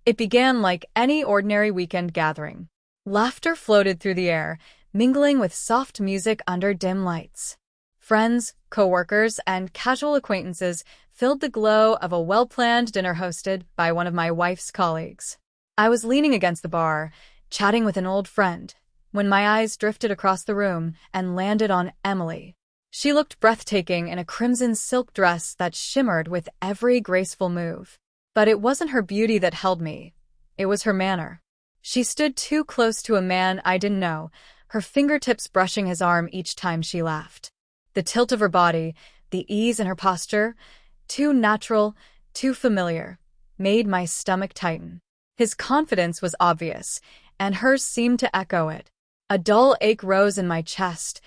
It began like any ordinary weekend gathering. Laughter floated through the air, mingling with soft music under dim lights. Friends, coworkers, and casual acquaintances filled the glow of a well-planned dinner hosted by one of my wife's colleagues. I was leaning against the bar, chatting with an old friend, when my eyes drifted across the room and landed on Emily. She looked breathtaking in a crimson silk dress that shimmered with every graceful move. But it wasn't her beauty that held me. It was her manner. She stood too close to a man I didn't know, her fingertips brushing his arm each time she laughed. The tilt of her body, the ease in her posture, too natural, too familiar, made my stomach tighten. His confidence was obvious, and hers seemed to echo it. A dull ache rose in my chest,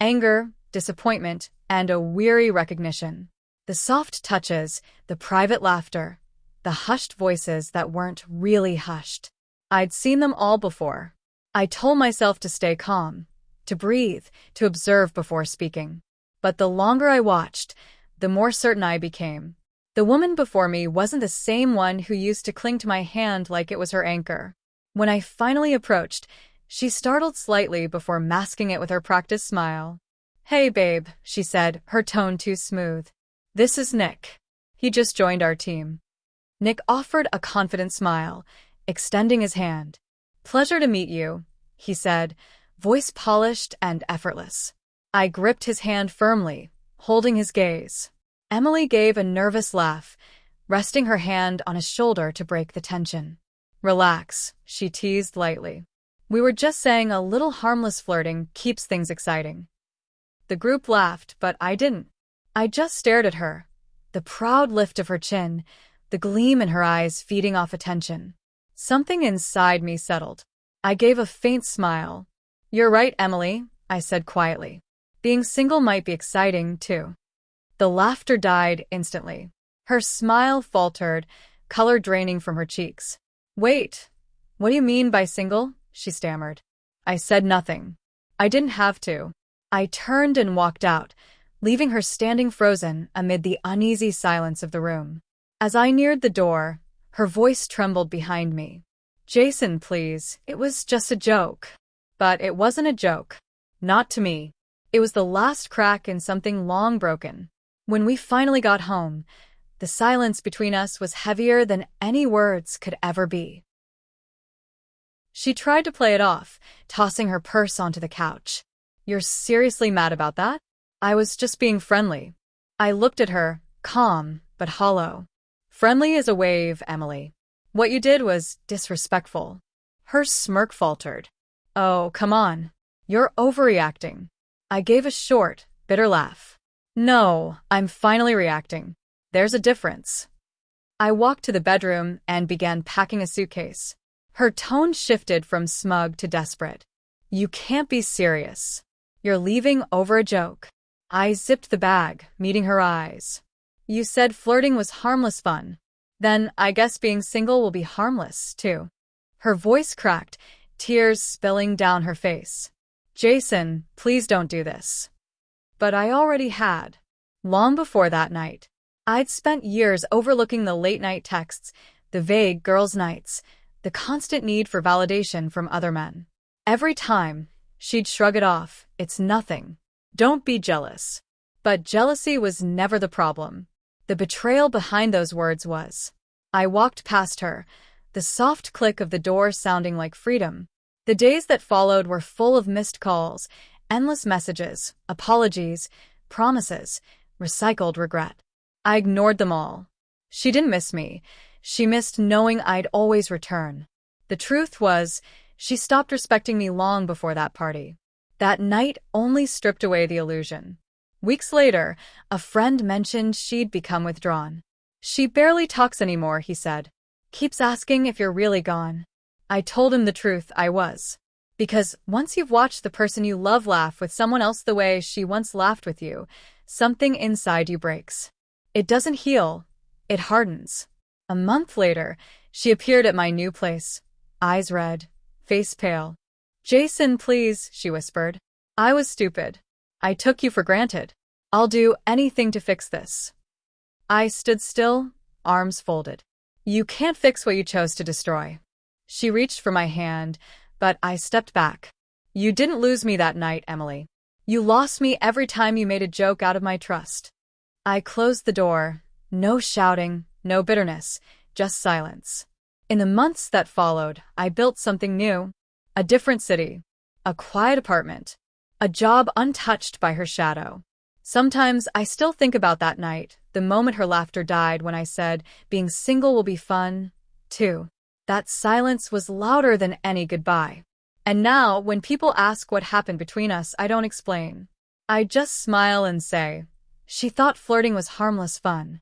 anger, disappointment, and a weary recognition. The soft touches, the private laughter, the hushed voices that weren't really hushed. I'd seen them all before. I told myself to stay calm, to breathe, to observe before speaking. But the longer I watched, the more certain I became. The woman before me wasn't the same one who used to cling to my hand like it was her anchor. When I finally approached, she startled slightly before masking it with her practiced smile. "Hey, babe," she said, her tone too smooth. "This is Nick. He just joined our team." Nick offered a confident smile, extending his hand. "Pleasure to meet you," he said, voice polished and effortless. I gripped his hand firmly, holding his gaze. Emily gave a nervous laugh, resting her hand on his shoulder to break the tension. "Relax," she teased lightly. "We were just saying a little harmless flirting keeps things exciting." The group laughed, but I didn't. I just stared at her, the proud lift of her chin, the gleam in her eyes feeding off attention. Something inside me settled. I gave a faint smile. "You're right, Emily," I said quietly. "Being single might be exciting, too." The laughter died instantly. Her smile faltered, color draining from her cheeks. "Wait, what do you mean by single?" she stammered. I said nothing. I didn't have to. I turned and walked out, leaving her standing frozen amid the uneasy silence of the room. As I neared the door, her voice trembled behind me. "Jason, please, it was just a joke." But it wasn't a joke. Not to me. It was the last crack in something long broken. When we finally got home, the silence between us was heavier than any words could ever be. She tried to play it off, tossing her purse onto the couch. "You're seriously mad about that?" "I was just being friendly." I looked at her, calm but hollow. "Friendly is a wave, Emily. What you did was disrespectful." Her smirk faltered. "Oh, come on. You're overreacting." I gave a short, bitter laugh. "No, I'm finally reacting. There's a difference." I walked to the bedroom and began packing a suitcase. Her tone shifted from smug to desperate. "You can't be serious. You're leaving over a joke." I zipped the bag, meeting her eyes. "You said flirting was harmless fun. Then I guess being single will be harmless, too." Her voice cracked, tears spilling down her face. "Jason, please don't do this." But I already had. Long before that night. I'd spent years overlooking the late-night texts, the vague girls' nights, the constant need for validation from other men. Every time, she'd shrug it off. "It's nothing. Don't be jealous." But jealousy was never the problem. The betrayal behind those words was. I walked past her, the soft click of the door sounding like freedom. The days that followed were full of missed calls, endless messages, apologies, promises, recycled regret. I ignored them all. She didn't miss me. She missed knowing I'd always return. The truth was, she stopped respecting me long before that party. That night only stripped away the illusion. Weeks later, a friend mentioned she'd become withdrawn. "She barely talks anymore," he said. "Keeps asking if you're really gone." I told him the truth, I was. Because once you've watched the person you love laugh with someone else the way she once laughed with you, something inside you breaks. It doesn't heal, it hardens. A month later, she appeared at my new place, eyes red, face pale. "Jason, please," she whispered. "I was stupid. I took you for granted. I'll do anything to fix this." I stood still, arms folded. You can't fix what you chose to destroy. She reached for my hand, but I stepped back. You didn't lose me that night, Emily. You lost me every time you made a joke out of my trust. I closed the door. No shouting, no bitterness, just silence. In the months that followed, I built something new. A different city. A quiet apartment. A job untouched by her shadow. Sometimes I still think about that night, the moment her laughter died when I said, being single will be fun, too. That silence was louder than any goodbye. And now, when people ask what happened between us, I don't explain. I just smile and say, she thought flirting was harmless fun.